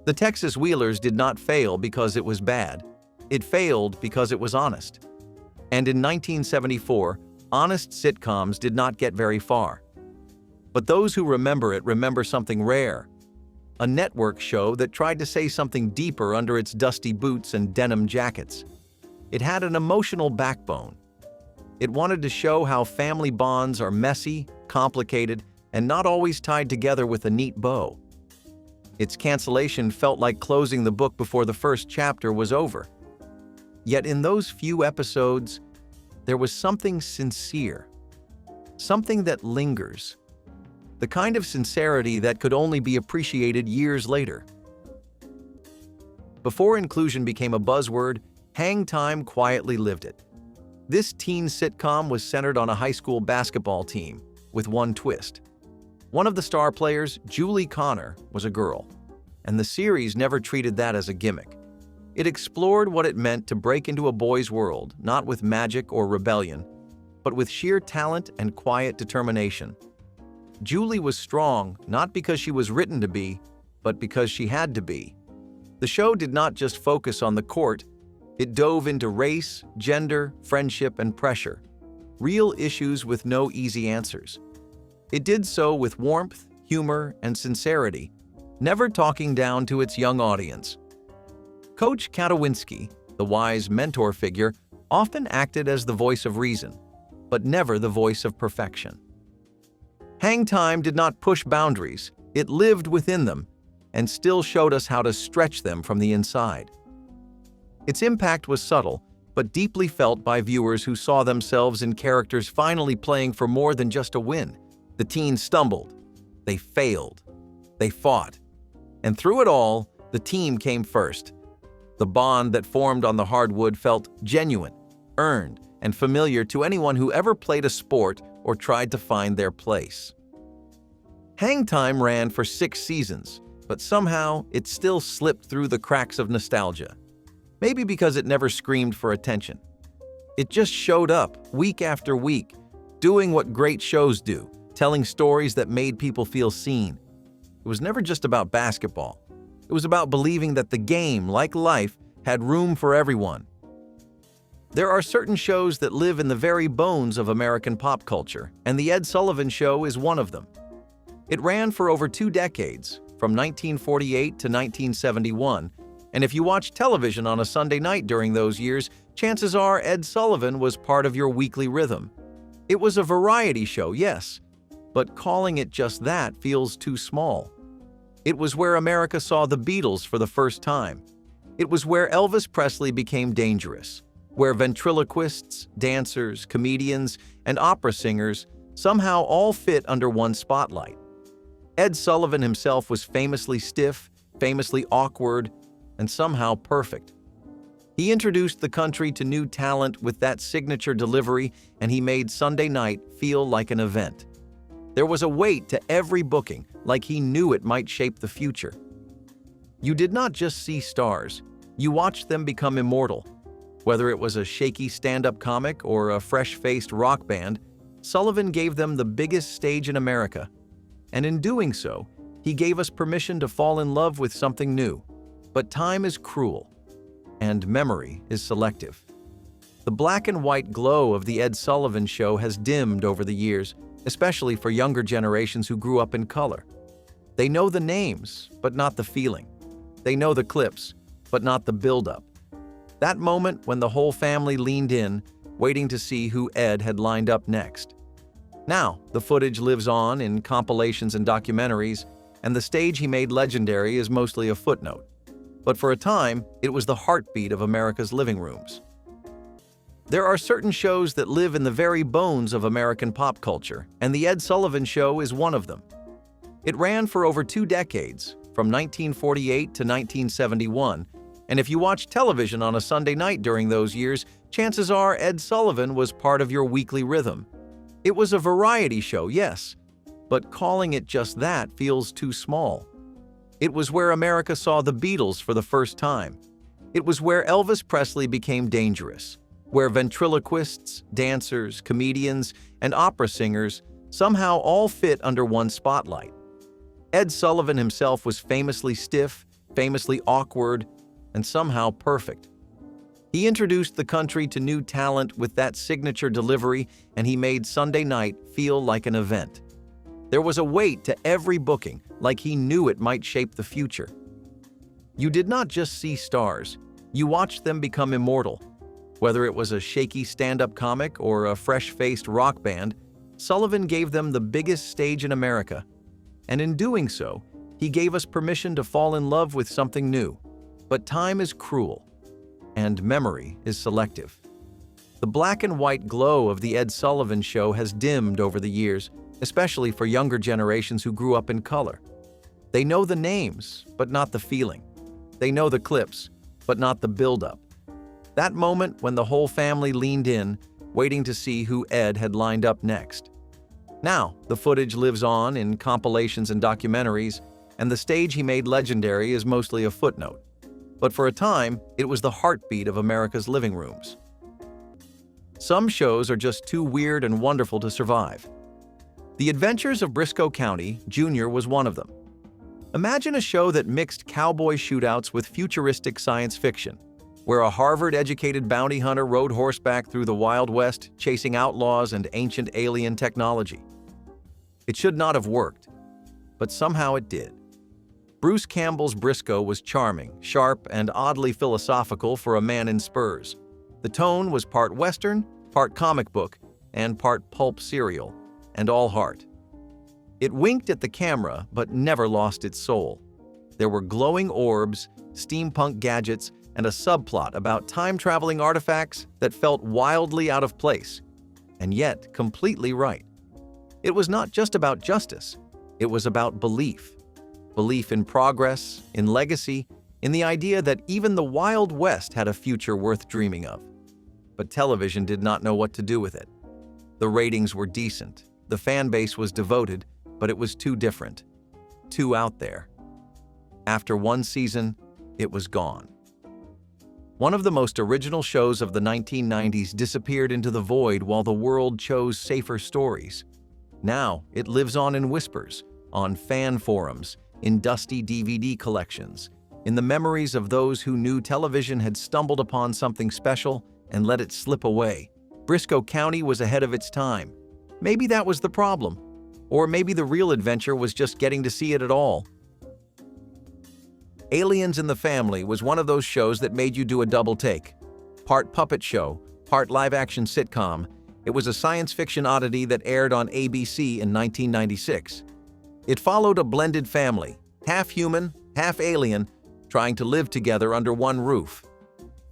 The Texas Wheelers did not fail because it was bad. It failed because it was honest. And in 1974, honest sitcoms did not get very far. But those who remember it remember something rare. A network show that tried to say something deeper under its dusty boots and denim jackets. It had an emotional backbone. It wanted to show how family bonds are messy, complicated, and not always tied together with a neat bow. Its cancellation felt like closing the book before the first chapter was over. Yet in those few episodes, there was something sincere, something that lingers, the kind of sincerity that could only be appreciated years later. Before inclusion became a buzzword, Hang Time quietly lived it. This teen sitcom was centered on a high school basketball team, with one twist. One of the star players, Julie Connor, was a girl, and the series never treated that as a gimmick. It explored what it meant to break into a boy's world, not with magic or rebellion, but with sheer talent and quiet determination. Julie was strong, not because she was written to be, but because she had to be. The show did not just focus on the court. It dove into race, gender, friendship, and pressure, real issues with no easy answers. It did so with warmth, humor, and sincerity, never talking down to its young audience. Coach Katowinski, the wise mentor figure, often acted as the voice of reason, but never the voice of perfection. Hang Time did not push boundaries, it lived within them, and still showed us how to stretch them from the inside. Its impact was subtle, but deeply felt by viewers who saw themselves in characters finally playing for more than just a win. The teens stumbled, they failed, they fought, and through it all, the team came first. The bond that formed on the hardwood felt genuine, earned, and familiar to anyone who ever played a sport or tried to find their place. Hang Time ran for 6 seasons, but somehow it still slipped through the cracks of nostalgia. Maybe because it never screamed for attention. It just showed up, week after week, doing what great shows do, telling stories that made people feel seen. It was never just about basketball. It was about believing that the game, like life, had room for everyone. There are certain shows that live in the very bones of American pop culture, and The Ed Sullivan Show is one of them. It ran for over 2 decades, from 1948 to 1971, and if you watched television on a Sunday night during those years, chances are Ed Sullivan was part of your weekly rhythm. It was a variety show, yes, but calling it just that feels too small. It was where America saw the Beatles for the first time. It was where Elvis Presley became dangerous, where ventriloquists, dancers, comedians, and opera singers somehow all fit under one spotlight. Ed Sullivan himself was famously stiff, famously awkward, and somehow perfect. He introduced the country to new talent with that signature delivery, and he made Sunday night feel like an event. There was a weight to every booking, like he knew it might shape the future. You did not just see stars, you watched them become immortal. Whether it was a shaky stand-up comic or a fresh-faced rock band, Sullivan gave them the biggest stage in America. And in doing so, he gave us permission to fall in love with something new. But time is cruel, and memory is selective. The black and white glow of The Ed Sullivan Show has dimmed over the years, especially for younger generations who grew up in color. They know the names, but not the feeling. They know the clips, but not the build-up. That moment when the whole family leaned in, waiting to see who Ed had lined up next. Now, the footage lives on in compilations and documentaries, and the stage he made legendary is mostly a footnote. But for a time, it was the heartbeat of America's living rooms. There are certain shows that live in the very bones of American pop culture, and The Ed Sullivan Show is one of them. It ran for over 2 decades, from 1948 to 1971, and if you watched television on a Sunday night during those years, chances are Ed Sullivan was part of your weekly rhythm. It was a variety show, yes, but calling it just that feels too small. It was where America saw the Beatles for the first time. It was where Elvis Presley became dangerous, where ventriloquists, dancers, comedians, and opera singers somehow all fit under one spotlight. Ed Sullivan himself was famously stiff, famously awkward, and somehow perfect. He introduced the country to new talent with that signature delivery, and he made Sunday night feel like an event. There was a weight to every booking, like he knew it might shape the future. You did not just see stars, you watched them become immortal. Whether it was a shaky stand-up comic or a fresh-faced rock band, Sullivan gave them the biggest stage in America. And in doing so, he gave us permission to fall in love with something new. But time is cruel, and memory is selective. The black and white glow of The Ed Sullivan Show has dimmed over the years, especially for younger generations who grew up in color. They know the names, but not the feeling. They know the clips, but not the build-up. That moment when the whole family leaned in, waiting to see who Ed had lined up next. Now, the footage lives on in compilations and documentaries, and the stage he made legendary is mostly a footnote. But for a time, it was the heartbeat of America's living rooms. Some shows are just too weird and wonderful to survive. The Adventures of Brisco County Jr. was one of them. Imagine a show that mixed cowboy shootouts with futuristic science fiction, where a Harvard-educated bounty hunter rode horseback through the Wild West, chasing outlaws and ancient alien technology. It should not have worked, but somehow it did. Bruce Campbell's Brisco was charming, sharp, and oddly philosophical for a man in spurs. The tone was part Western, part comic book, and part pulp serial, and all heart. It winked at the camera, but never lost its soul. There were glowing orbs, steampunk gadgets, and a subplot about time-traveling artifacts that felt wildly out of place, and yet completely right. It was not just about justice, it was about belief. Belief in progress, in legacy, in the idea that even the Wild West had a future worth dreaming of. But television did not know what to do with it. The ratings were decent, the fan base was devoted, but it was too different, too out there. After one season, it was gone. One of the most original shows of the 1990s disappeared into the void while the world chose safer stories. Now, it lives on in whispers, on fan forums, in dusty DVD collections, in the memories of those who knew television had stumbled upon something special and let it slip away. Brisco County was ahead of its time. Maybe that was the problem. Or maybe the real adventure was just getting to see it at all. Aliens in the Family was one of those shows that made you do a double take. Part puppet show, part live-action sitcom, it was a science fiction oddity that aired on ABC in 1996. It followed a blended family, half human, half alien, trying to live together under one roof.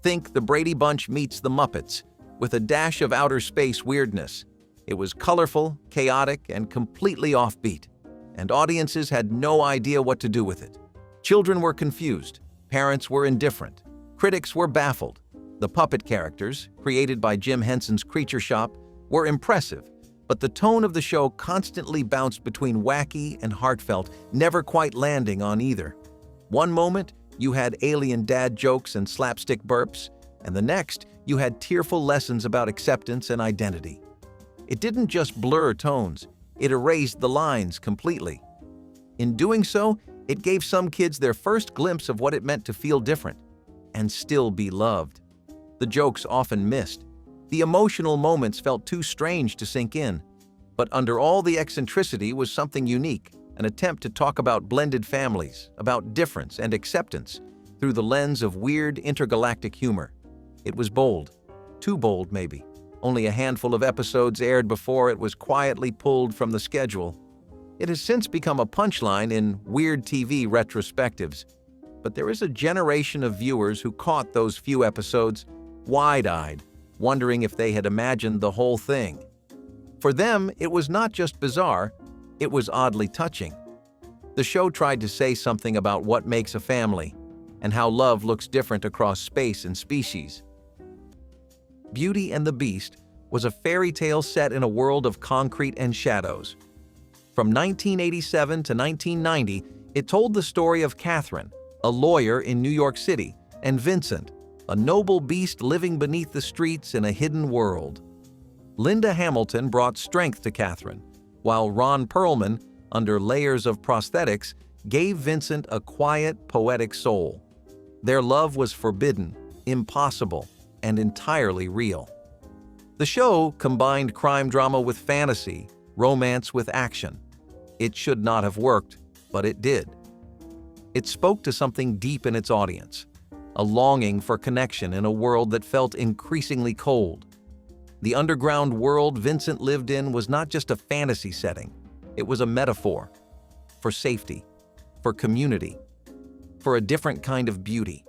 Think The Brady Bunch meets The Muppets, with a dash of outer space weirdness. It was colorful, chaotic, and completely offbeat, and audiences had no idea what to do with it. Children were confused, parents were indifferent, critics were baffled. The puppet characters, created by Jim Henson's Creature Shop, were impressive, but the tone of the show constantly bounced between wacky and heartfelt, never quite landing on either. One moment, you had alien dad jokes and slapstick burps, and the next, you had tearful lessons about acceptance and identity. It didn't just blur tones, it erased the lines completely. In doing so, it gave some kids their first glimpse of what it meant to feel different and still be loved. The jokes often missed. The emotional moments felt too strange to sink in. But under all the eccentricity was something unique, an attempt to talk about blended families, about difference and acceptance, through the lens of weird intergalactic humor. It was bold. Too bold, maybe. Only a handful of episodes aired before it was quietly pulled from the schedule. It has since become a punchline in weird TV retrospectives. But there is a generation of viewers who caught those few episodes wide-eyed, wondering if they had imagined the whole thing. For them, it was not just bizarre, it was oddly touching. The show tried to say something about what makes a family, and how love looks different across space and species. Beauty and the Beast was a fairy tale set in a world of concrete and shadows. From 1987 to 1990, it told the story of Catherine, a lawyer in New York City, and Vincent, a noble beast living beneath the streets in a hidden world. Linda Hamilton brought strength to Catherine, while Ron Perlman, under layers of prosthetics, gave Vincent a quiet, poetic soul. Their love was forbidden, impossible, and entirely real. The show combined crime drama with fantasy, romance with action. It should not have worked, but it did. It spoke to something deep in its audience, a longing for connection in a world that felt increasingly cold. The underground world Vincent lived in was not just a fantasy setting, it was a metaphor for safety, for community, for a different kind of beauty.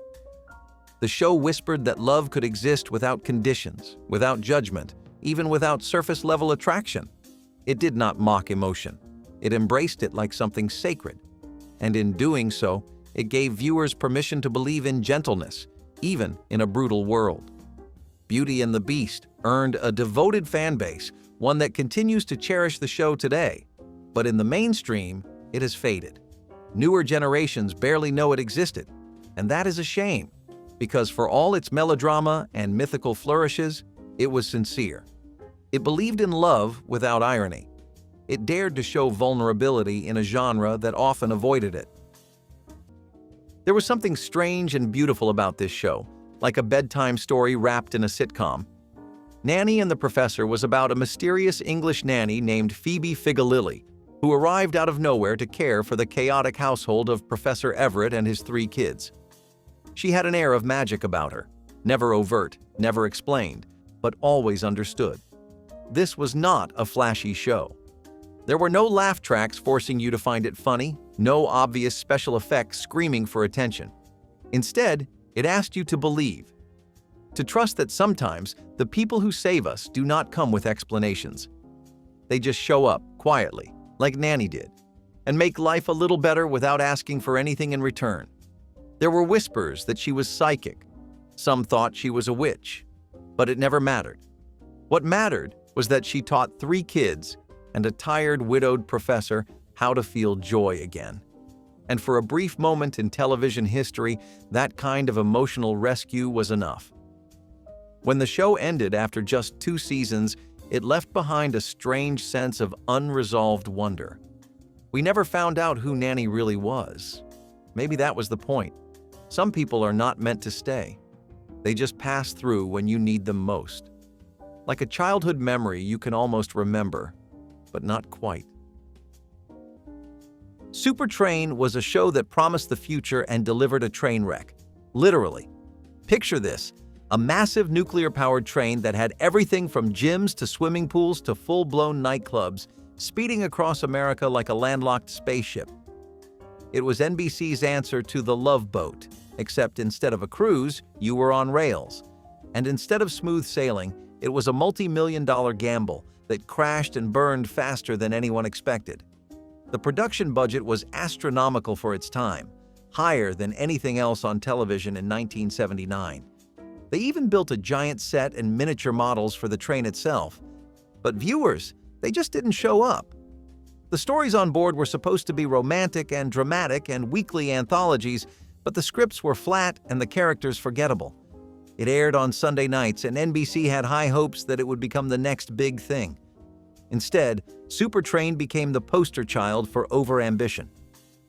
The show whispered that love could exist without conditions, without judgment, even without surface-level attraction. It did not mock emotion. It embraced it like something sacred. And in doing so, it gave viewers permission to believe in gentleness, even in a brutal world. Beauty and the Beast earned a devoted fan base, one that continues to cherish the show today. But in the mainstream, it has faded. Newer generations barely know it existed, and that is a shame, because for all its melodrama and mythical flourishes, it was sincere. It believed in love without irony. It dared to show vulnerability in a genre that often avoided it. There was something strange and beautiful about this show, like a bedtime story wrapped in a sitcom. Nanny and the Professor was about a mysterious English nanny named Phoebe Figolilli, who arrived out of nowhere to care for the chaotic household of Professor Everett and his 3 kids. She had an air of magic about her, never overt, never explained, but always understood. This was not a flashy show. There were no laugh tracks forcing you to find it funny, no obvious special effects screaming for attention. Instead, it asked you to believe, to trust that sometimes the people who save us do not come with explanations. They just show up quietly, like Nanny did, and make life a little better without asking for anything in return. There were whispers that she was psychic. Some thought she was a witch, but it never mattered. What mattered was that she taught 3 kids and a tired, widowed professor how to feel joy again. And for a brief moment in television history, that kind of emotional rescue was enough. When the show ended after just 2 seasons, it left behind a strange sense of unresolved wonder. We never found out who Nanny really was. Maybe that was the point. Some people are not meant to stay. They just pass through when you need them most. Like a childhood memory you can almost remember, but not quite. Super Train was a show that promised the future and delivered a train wreck. Literally. Picture this, a massive nuclear-powered train that had everything from gyms to swimming pools to full-blown nightclubs, speeding across America like a landlocked spaceship. It was NBC's answer to The Love Boat, except instead of a cruise, you were on rails. And instead of smooth sailing, it was a multi-million-dollar gamble that crashed and burned faster than anyone expected. The production budget was astronomical for its time, higher than anything else on television in 1979. They even built a giant set and miniature models for the train itself. But viewers, they just didn't show up. The stories on board were supposed to be romantic and dramatic and weekly anthologies, but the scripts were flat and the characters forgettable. It aired on Sunday nights, and NBC had high hopes that it would become the next big thing. Instead, Super Train became the poster child for overambition.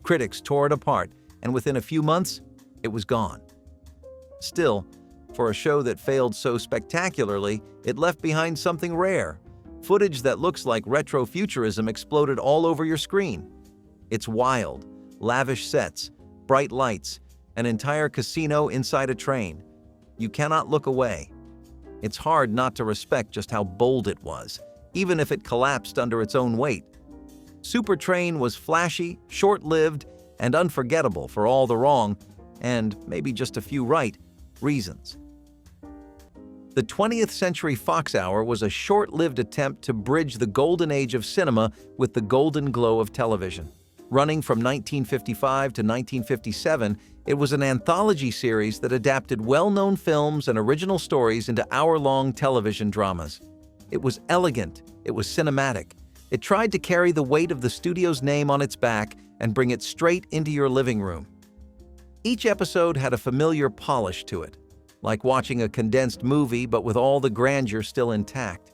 Critics tore it apart, and within a few months, it was gone. Still, for a show that failed so spectacularly, it left behind something rare. Footage that looks like retrofuturism exploded all over your screen. It's wild, lavish sets, bright lights, an entire casino inside a train. You cannot look away. It's hard not to respect just how bold it was, even if it collapsed under its own weight. Super Train was flashy, short-lived, and unforgettable for all the wrong, and maybe just a few right, reasons. The 20th Century Fox Hour was a short-lived attempt to bridge the golden age of cinema with the golden glow of television. Running from 1955 to 1957, it was an anthology series that adapted well-known films and original stories into hour-long television dramas. It was elegant, it was cinematic. It tried to carry the weight of the studio's name on its back and bring it straight into your living room. Each episode had a familiar polish to it, like watching a condensed movie but with all the grandeur still intact.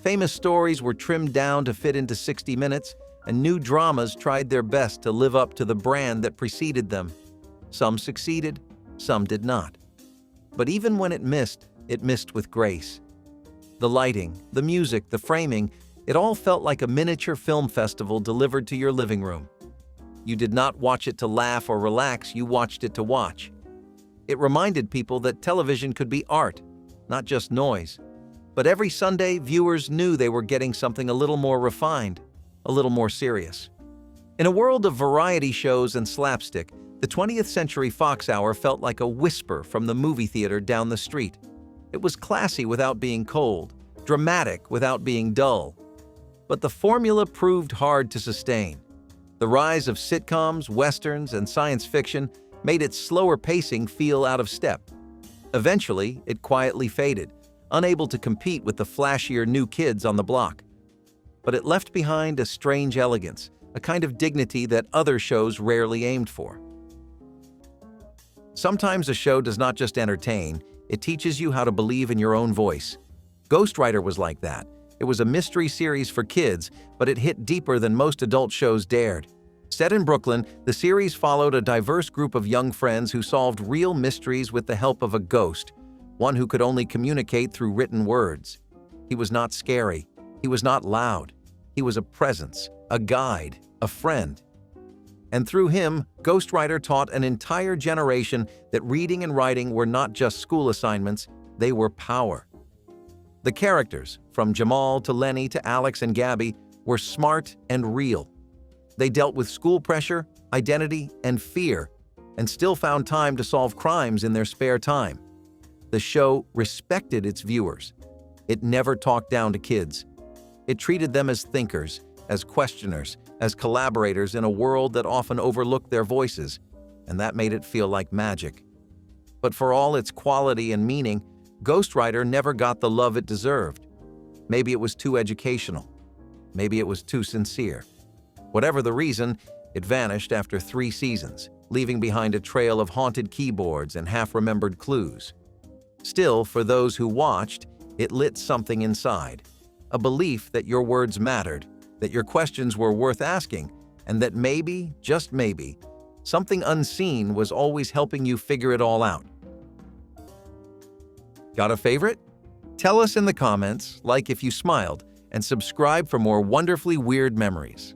Famous stories were trimmed down to fit into 60 minutes, and new dramas tried their best to live up to the brand that preceded them. Some succeeded, some did not. But even when it missed with grace. The lighting, the music, the framing, it all felt like a miniature film festival delivered to your living room. You did not watch it to laugh or relax, you watched it to watch. It reminded people that television could be art, not just noise. But every Sunday, viewers knew they were getting something a little more refined, a little more serious. In a world of variety shows and slapstick, the 20th Century Fox Hour felt like a whisper from the movie theater down the street. It was classy without being cold, dramatic without being dull. But the formula proved hard to sustain. The rise of sitcoms, westerns, and science fiction made its slower pacing feel out of step. Eventually, it quietly faded, unable to compete with the flashier new kids on the block. But it left behind a strange elegance, a kind of dignity that other shows rarely aimed for. Sometimes a show does not just entertain, it teaches you how to believe in your own voice. Ghostwriter was like that. It was a mystery series for kids, but it hit deeper than most adult shows dared. Set in Brooklyn, the series followed a diverse group of young friends who solved real mysteries with the help of a ghost, one who could only communicate through written words. He was not scary. He was not loud. He was a presence, a guide, a friend. And through him, Ghostwriter taught an entire generation that reading and writing were not just school assignments, they were power. The characters, from Jamal to Lenny to Alex and Gabby, were smart and real. They dealt with school pressure, identity, and fear, and still found time to solve crimes in their spare time. The show respected its viewers. It never talked down to kids. It treated them as thinkers, as questioners, as collaborators in a world that often overlooked their voices, and that made it feel like magic. But for all its quality and meaning, Ghostwriter never got the love it deserved. Maybe it was too educational. Maybe it was too sincere. Whatever the reason, It vanished after 3 seasons, leaving behind a trail of haunted keyboards and half-remembered clues. Still, for those who watched, it lit something inside. A belief that your words mattered, that your questions were worth asking, and that maybe, just maybe, something unseen was always helping you figure it all out. Got a favorite? Tell us in the comments, like if you smiled, and subscribe for more wonderfully weird memories.